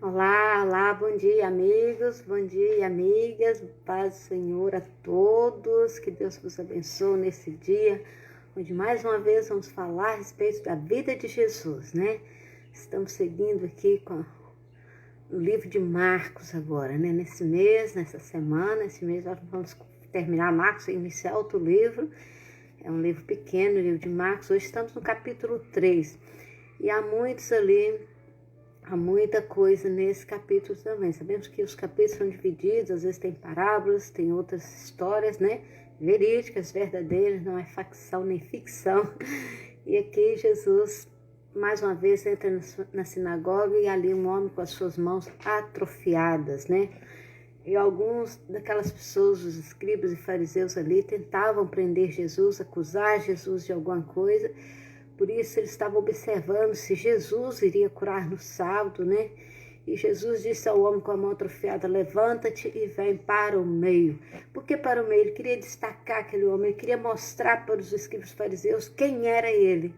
Olá, olá, bom dia, amigos, bom dia, amigas, paz do Senhor a todos, que Deus vos abençoe nesse dia, onde mais uma vez vamos falar a respeito da vida de Jesus, né? Estamos seguindo aqui com o livro de Marcos agora, né? Nesse mês, nessa semana, esse mês nós vamos terminar Marcos e iniciar outro livro, é um livro pequeno, o livro de Marcos, hoje estamos no capítulo 3, e há muitos ali. Há muita coisa nesse capítulo também. Sabemos que os capítulos são divididos, às vezes tem parábolas, tem outras histórias, né? Verídicas, verdadeiras, não é facção nem ficção. E aqui Jesus, mais uma vez, entra na sinagoga e ali um homem com as suas mãos atrofiadas, né? E alguns daquelas pessoas, os escribas e fariseus ali, tentavam prender Jesus, acusar Jesus de alguma coisa. Por isso eles estavam observando se Jesus iria curar no sábado, né? E Jesus disse ao homem com a mão atrofiada: levanta-te e vem para o meio. Por que para o meio? Ele queria destacar aquele homem, ele queria mostrar para os escribas fariseus quem era ele.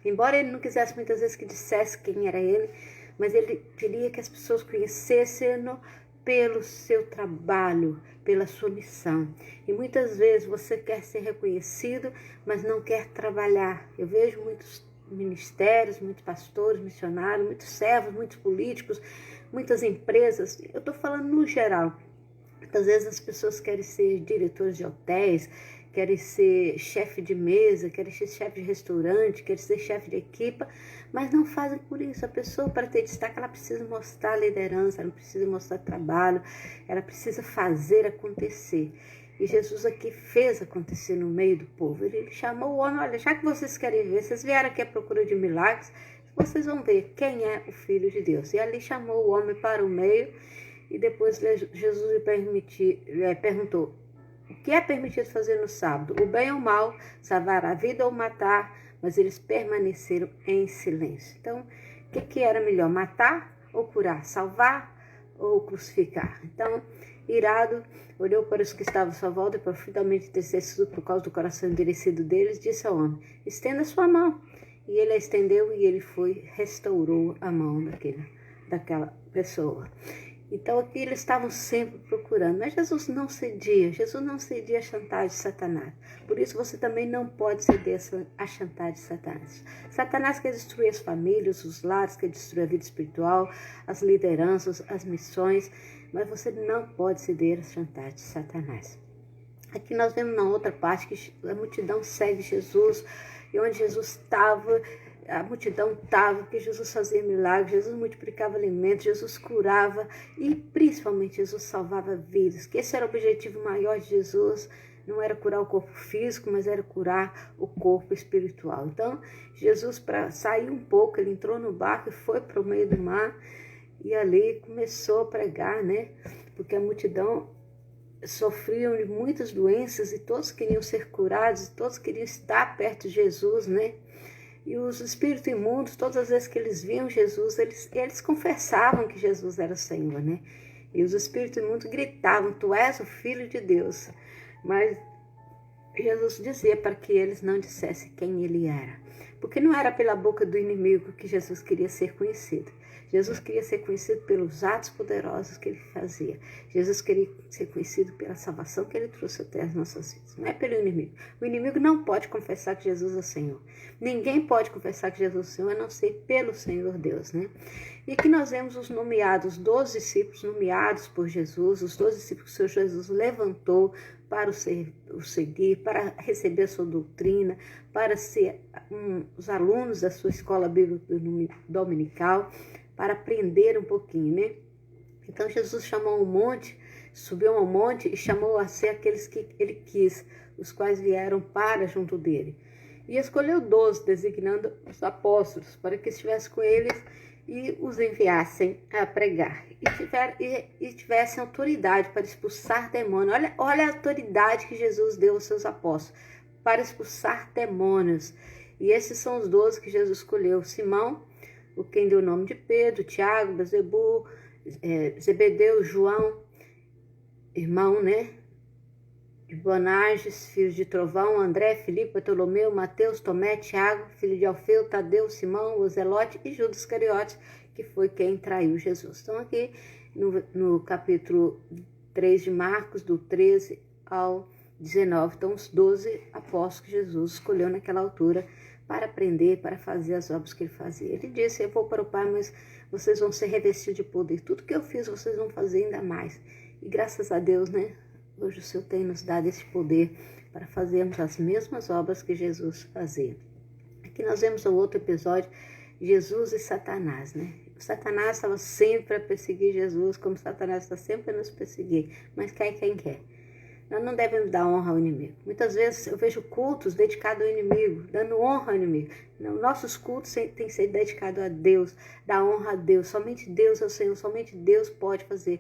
Embora ele não quisesse muitas vezes que dissesse quem era ele, mas ele queria que as pessoas conhecessem-no pelo seu trabalho, pela sua missão. E muitas vezes você quer ser reconhecido, mas não quer trabalhar. Eu vejo muitos ministérios, muitos pastores, missionários, muitos servos, muitos políticos, muitas empresas. Eu estou falando no geral. Muitas vezes as pessoas querem ser diretores de hotéis, querem ser chefe de mesa, querem ser chefe de restaurante, querem ser chefe de equipa, mas não fazem por isso. A pessoa, para ter destaque, ela precisa mostrar liderança, ela precisa mostrar trabalho, ela precisa fazer acontecer. E Jesus aqui fez acontecer no meio do povo. Ele chamou o homem: olha, já que vocês querem ver, vocês vieram aqui à procura de milagres, vocês vão ver quem é o Filho de Deus. E ali chamou o homem para o meio e depois Jesus lhe perguntou: o que é permitido fazer no sábado? O bem ou o mal, salvar a vida ou matar? Mas eles permaneceram em silêncio. Então, o que era melhor? Matar ou curar? Salvar ou crucificar? Então, irado, olhou para os que estavam à sua volta e, profundamente entristecido por causa do coração endurecido deles, disse ao homem: estenda sua mão. E ele a estendeu e ele restaurou a mão daquela pessoa. Então aqui eles estavam sempre procurando, mas Jesus não cedia à chantagem de Satanás. Por isso você também não pode ceder à chantagem de Satanás. Satanás quer destruir as famílias, os lares, quer destruir a vida espiritual, as lideranças, as missões, mas você não pode ceder à chantagem de Satanás. Aqui nós vemos na outra parte que a multidão segue Jesus, e onde Jesus estava, a multidão estava, porque Jesus fazia milagres, Jesus multiplicava alimentos, Jesus curava e principalmente Jesus salvava vidas, que esse era o objetivo maior de Jesus. Não era curar o corpo físico, mas era curar o corpo espiritual. Então Jesus, para sair um pouco, ele entrou no barco e foi para o meio do mar e ali começou a pregar, né? Porque a multidão sofriam de muitas doenças e todos queriam ser curados, e todos queriam estar perto de Jesus, né? E os espíritos imundos, todas as vezes que eles viam Jesus, eles confessavam que Jesus era o Senhor, né? E os espíritos imundos gritavam: tu és o Filho de Deus. Mas Jesus dizia para que eles não dissessem quem ele era, porque não era pela boca do inimigo que Jesus queria ser conhecido. Jesus queria ser conhecido pelos atos poderosos que ele fazia. Jesus queria ser conhecido pela salvação que ele trouxe até as nossas vidas. Não é pelo inimigo. O inimigo não pode confessar que Jesus é o Senhor. Ninguém pode confessar que Jesus é o Senhor, a não ser pelo Senhor Deus, né? E aqui nós vemos os nomeados, 12 discípulos nomeados por Jesus, os 12 discípulos que o Senhor Jesus levantou para o seguir, para receber a sua doutrina, para ser os alunos da sua escola bíblica dominical, para aprender um pouquinho, né? Então Jesus chamou um monte, subiu ao monte e chamou a ser aqueles que ele quis, os quais vieram para junto dele. E escolheu 12, designando os apóstolos, para que estivessem com eles e os enviassem a pregar. E tivessem autoridade para expulsar demônios. Olha a autoridade que Jesus deu aos seus apóstolos, para expulsar demônios. E esses são os 12 que Jesus escolheu: Simão, o quem deu o nome de Pedro, Tiago, Bezebu, Zebedeu, João, irmão, né? de Boanerges, filhos de Trovão, André, Filipe, Bartolomeu, Mateus, Tomé, Tiago, filho de Alfeu, Tadeu, Simão, o Zelote e Judas Iscariotes, que foi quem traiu Jesus. Então aqui no capítulo 3 de Marcos, do 13 ao 19, então os 12 apóstolos que Jesus escolheu naquela altura para aprender, para fazer as obras que ele fazia. Ele disse, eu vou para o Pai, mas vocês vão ser revestidos de poder. Tudo que eu fiz, vocês vão fazer ainda mais. E graças a Deus, né? Hoje o Senhor tem nos dado esse poder para fazermos as mesmas obras que Jesus fazia. Aqui nós vemos o outro episódio, Jesus e Satanás, né? O Satanás estava sempre a perseguir Jesus, como Satanás está sempre a nos perseguir, mas cai quem quer. Nós não devemos dar honra ao inimigo. Muitas vezes eu vejo cultos dedicados ao inimigo, dando honra ao inimigo. Não, nossos cultos têm que ser dedicados a Deus, dar honra a Deus. Somente Deus é o Senhor, somente Deus pode fazer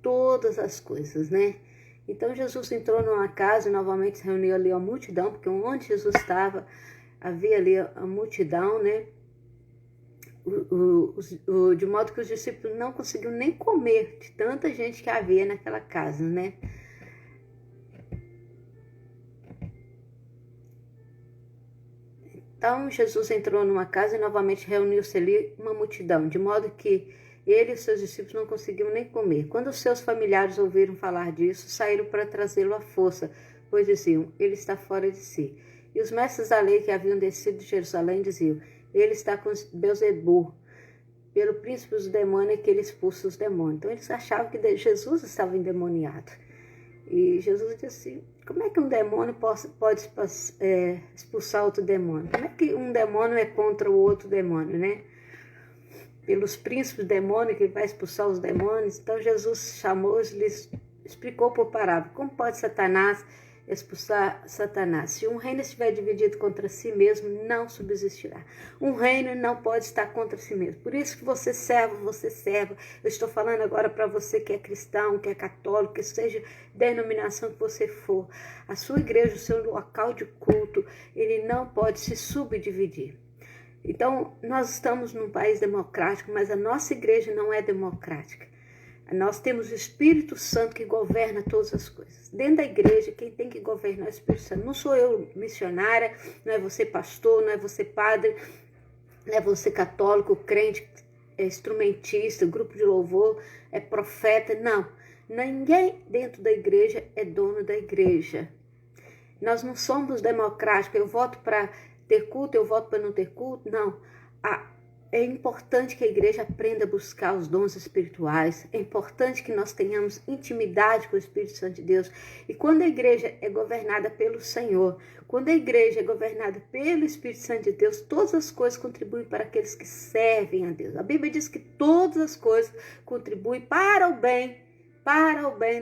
todas as coisas, né? Então Jesus entrou numa casa e novamente se reuniu ali a multidão, porque onde Jesus estava, havia ali a multidão, né? De modo que os discípulos não conseguiam nem comer de tanta gente que havia naquela casa, né? Então Jesus entrou numa casa e novamente reuniu-se ali uma multidão, de modo que ele e os seus discípulos não conseguiam nem comer. Quando os seus familiares ouviram falar disso, saíram para trazê-lo à força, pois diziam, ele está fora de si. E os mestres da lei que haviam descido de Jerusalém diziam, ele está com Beelzebul, pelo príncipe dos demônios que ele expulsa os demônios. Então eles achavam que Jesus estava endemoniado. E Jesus disse assim, como é que um demônio pode expulsar outro demônio? Como é que um demônio é contra o outro demônio, né? Pelos príncipes do demônio que ele vai expulsar os demônios. Então Jesus chamou-os e lhes explicou por parábola, como pode Satanás expulsar Satanás? Se um reino estiver dividido contra si mesmo, não subsistirá. Um reino não pode estar contra si mesmo. Por isso que você serva. Eu estou falando agora para você que é cristão, que é católico, que seja denominação que você for. A sua igreja, o seu local de culto, ele não pode se subdividir. Então, nós estamos num país democrático, mas a nossa igreja não é democrática. Nós temos o Espírito Santo que governa todas as coisas. Dentro da igreja, quem tem que governar é o Espírito Santo. Não sou eu missionária, não é você pastor, não é você padre, não é você católico, crente, instrumentista, grupo de louvor, é profeta. Não, ninguém dentro da igreja é dono da igreja. Nós não somos democráticos. Eu voto para ter culto, eu voto para não ter culto. Não, é importante que a igreja aprenda a buscar os dons espirituais. É importante que nós tenhamos intimidade com o Espírito Santo de Deus. E quando a igreja é governada pelo Senhor, quando a igreja é governada pelo Espírito Santo de Deus, todas as coisas contribuem para aqueles que servem a Deus. A Bíblia diz que todas as coisas contribuem para o bem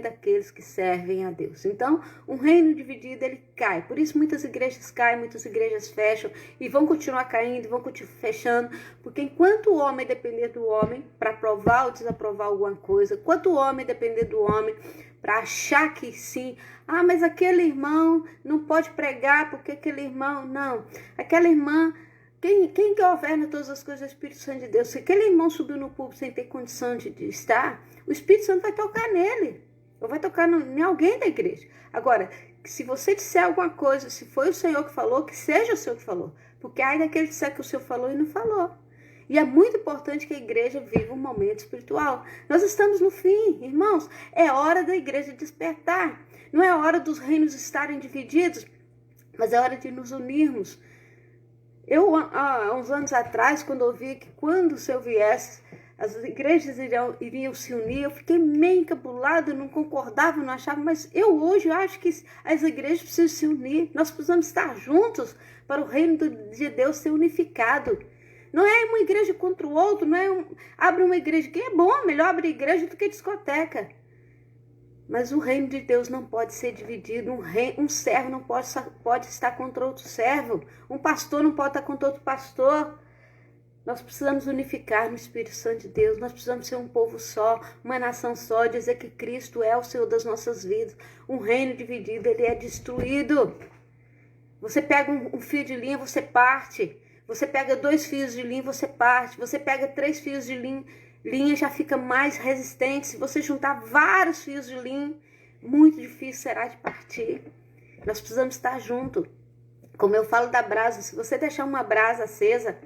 daqueles que servem a Deus. Então, um reino dividido, ele cai. Por isso, muitas igrejas caem, muitas igrejas fecham e vão continuar caindo, vão continuar fechando, porque enquanto o homem depender do homem para aprovar ou desaprovar alguma coisa, enquanto o homem depender do homem para achar que sim, mas aquele irmão não pode pregar porque aquele irmão, não, aquela irmã, quem governa todas as coisas é o Espírito Santo de Deus. Se aquele irmão subiu no púlpito sem ter condição de estar, o Espírito Santo vai tocar nele, ou vai tocar em alguém da igreja. Agora, se você disser alguma coisa, se foi o Senhor que falou, que seja o Senhor que falou, porque aí daquele disser que o Senhor falou e não falou. E é muito importante que a igreja viva um momento espiritual. Nós estamos no fim, irmãos, é hora da igreja despertar. Não é hora dos reinos estarem divididos, mas é hora de nos unirmos. Eu, há uns anos atrás, quando ouvi que quando o Senhor viesse, as igrejas iriam se unir, eu fiquei meio encabulada, não concordava, não achava, mas eu hoje acho que as igrejas precisam se unir, nós precisamos estar juntos para o reino de Deus ser unificado. Não é uma igreja contra o outro, não é abre uma igreja, que é bom, melhor abrir igreja do que discoteca. Mas o reino de Deus não pode ser dividido. Um servo não pode estar contra outro servo. Um pastor não pode estar contra outro pastor. Nós precisamos unificar no Espírito Santo de Deus. Nós precisamos ser um povo só, uma nação só, dizer que Cristo é o Senhor das nossas vidas. Um reino dividido, ele é destruído. Você pega um fio de linha, você parte. Você pega 2 fios de linha, você parte. Você pega 3 fios de linha já fica mais resistente. Se você juntar vários fios de linha, muito difícil será de partir. Nós precisamos estar juntos. Como eu falo da brasa, se você deixar uma brasa acesa,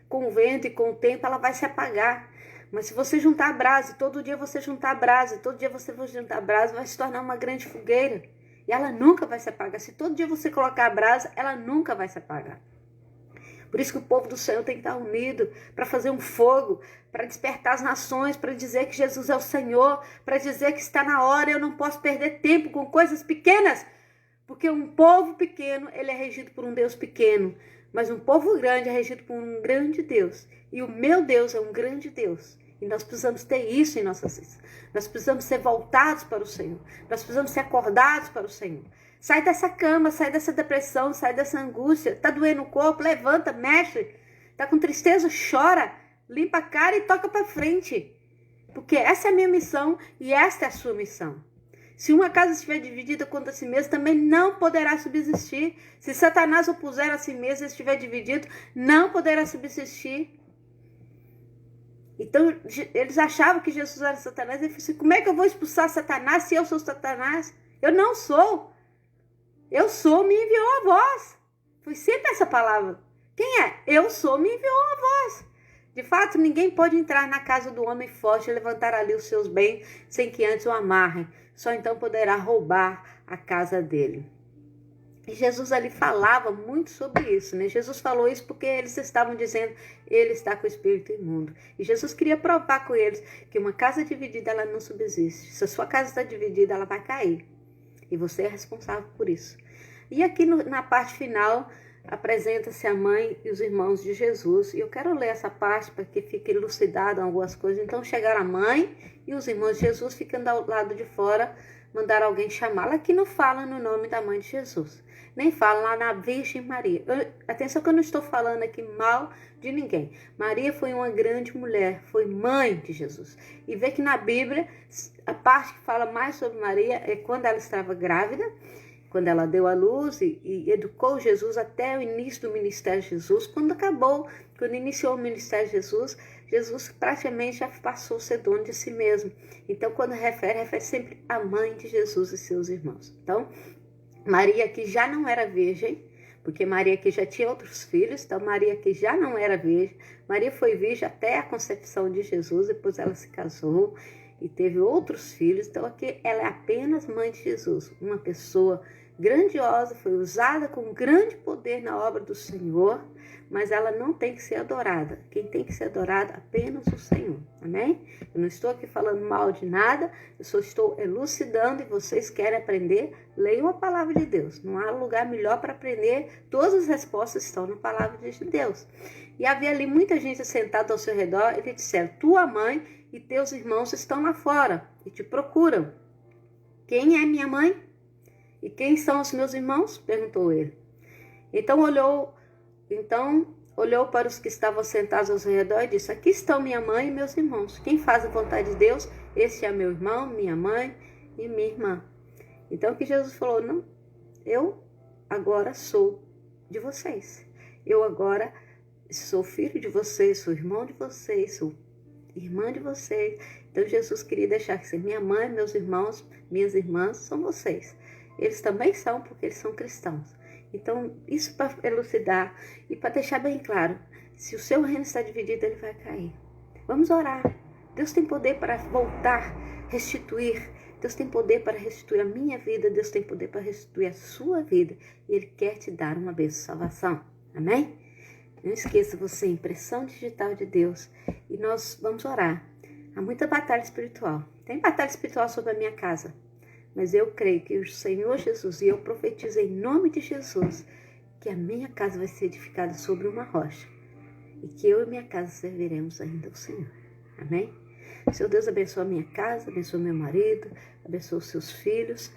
com o vento e com o tempo, ela vai se apagar. Mas se você juntar a brasa, todo dia você juntar a brasa, todo dia você for juntar a brasa, vai se tornar uma grande fogueira. E ela nunca vai se apagar. Se todo dia você colocar a brasa, ela nunca vai se apagar. Por isso que o povo do Senhor tem que estar unido para fazer um fogo, para despertar as nações, para dizer que Jesus é o Senhor, para dizer que está na hora, eu não posso perder tempo com coisas pequenas, porque um povo pequeno, ele é regido por um Deus pequeno, mas um povo grande é regido por um grande Deus. E o meu Deus é um grande Deus. E nós precisamos ter isso em nossas vidas. Nós precisamos ser voltados para o Senhor. Nós precisamos ser acordados para o Senhor. Sai dessa cama, sai dessa depressão, sai dessa angústia. Tá doendo o corpo? Levanta, mexe. Tá com tristeza? Chora. Limpa a cara e toca para frente. Porque essa é a minha missão e esta é a sua missão. Se uma casa estiver dividida contra si mesma, também não poderá subsistir. Se Satanás opuser a si mesmo e estiver dividido, não poderá subsistir. Então, eles achavam que Jesus era Satanás. Ele falou assim, como é que eu vou expulsar Satanás se eu sou Satanás? Eu não sou. Eu sou, me enviou a voz. Foi sempre essa palavra. Quem é? Eu sou, me enviou a voz. De fato, ninguém pode entrar na casa do homem forte e levantar ali os seus bens sem que antes o amarrem. Só então poderá roubar a casa dele. E Jesus ali falava muito sobre isso, né? Jesus falou isso porque eles estavam dizendo, ele está com o espírito imundo. E Jesus queria provar com eles que uma casa dividida, ela não subsiste. Se a sua casa está dividida, ela vai cair. E você é responsável por isso. E aqui na parte final, apresenta-se a mãe e os irmãos de Jesus. E eu quero ler essa parte para que fique elucidado algumas coisas. Então chegaram a mãe e os irmãos de Jesus, ficando ao lado de fora, mandaram alguém chamá-la. Aqui não fala no nome da mãe de Jesus. Nem fala lá na Virgem Maria. Atenção que eu não estou falando aqui mal de ninguém. Maria foi uma grande mulher, foi mãe de Jesus. E vê que na Bíblia, a parte que fala mais sobre Maria é quando ela estava grávida, quando ela deu à luz e educou Jesus até o início do ministério de Jesus. Quando iniciou o ministério de Jesus, Jesus praticamente já passou a ser dono de si mesmo. Então, quando refere sempre a mãe de Jesus e seus irmãos. Então, Maria que já não era virgem, porque Maria que já tinha outros filhos, então Maria que já não era virgem, Maria foi virgem até a concepção de Jesus, depois ela se casou e teve outros filhos, então aqui ela é apenas mãe de Jesus, uma pessoa grandiosa, foi usada com grande poder na obra do Senhor, mas ela não tem que ser adorada. Quem tem que ser adorada é apenas o Senhor, amém? Eu não estou aqui falando mal de nada, eu só estou elucidando e vocês querem aprender, leiam a palavra de Deus. Não há lugar melhor para aprender, todas as respostas estão na palavra de Deus. E havia ali muita gente sentada ao seu redor, e eles disseram, tua mãe e teus irmãos estão lá fora e te procuram. Quem é minha mãe? E quem são os meus irmãos? Perguntou ele. Então olhou para os que estavam sentados ao seu redor e disse, aqui estão minha mãe e meus irmãos. Quem faz a vontade de Deus, esse é meu irmão, minha mãe e minha irmã. Então que Jesus falou, não, eu agora sou de vocês. Eu agora sou filho de vocês, sou irmão de vocês, sou irmã de vocês. Então Jesus queria deixar que minha mãe, meus irmãos, minhas irmãs são vocês. Eles também são, porque eles são cristãos. Então, isso para elucidar e para deixar bem claro, se o seu reino está dividido, ele vai cair. Vamos orar. Deus tem poder para voltar, restituir. Deus tem poder para restituir a minha vida. Deus tem poder para restituir a sua vida. E Ele quer te dar uma bênção de salvação. Amém? Não esqueça, você é impressão digital de Deus. E nós vamos orar. Há muita batalha espiritual. Tem batalha espiritual sobre a minha casa. Mas eu creio que o Senhor Jesus, e eu profetizo em nome de Jesus, que a minha casa vai ser edificada sobre uma rocha. E que eu e minha casa serviremos ainda ao Senhor. Amém? Senhor Deus, abençoa a minha casa, abençoa meu marido, abençoa os seus filhos,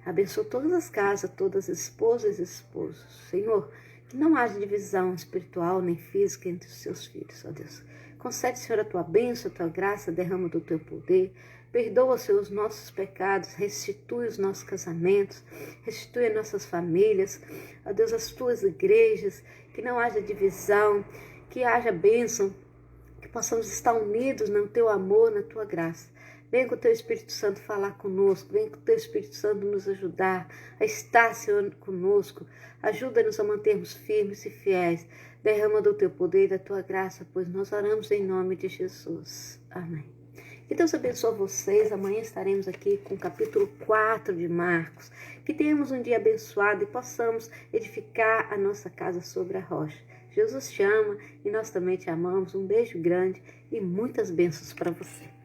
abençoa todas as casas, todas as esposas e esposos. Senhor, que não haja divisão espiritual nem física entre os seus filhos, ó Deus. Concede, Senhor, a tua bênção, a tua graça, derrama do teu poder. Perdoa, Senhor, os nossos pecados, restitui os nossos casamentos, restitui as nossas famílias, ó Deus, as tuas igrejas, que não haja divisão, que haja bênção, que possamos estar unidos no teu amor, na tua graça. Vem com o teu Espírito Santo falar conosco, vem com o teu Espírito Santo nos ajudar a estar, Senhor, conosco. Ajuda-nos a mantermos firmes e fiéis. Derrama do teu poder e da tua graça, pois nós oramos em nome de Jesus. Amém. Que Deus abençoe vocês. Amanhã estaremos aqui com o capítulo 4 de Marcos. Que tenhamos um dia abençoado e possamos edificar a nossa casa sobre a rocha. Jesus te ama e nós também te amamos. Um beijo grande e muitas bênçãos para você.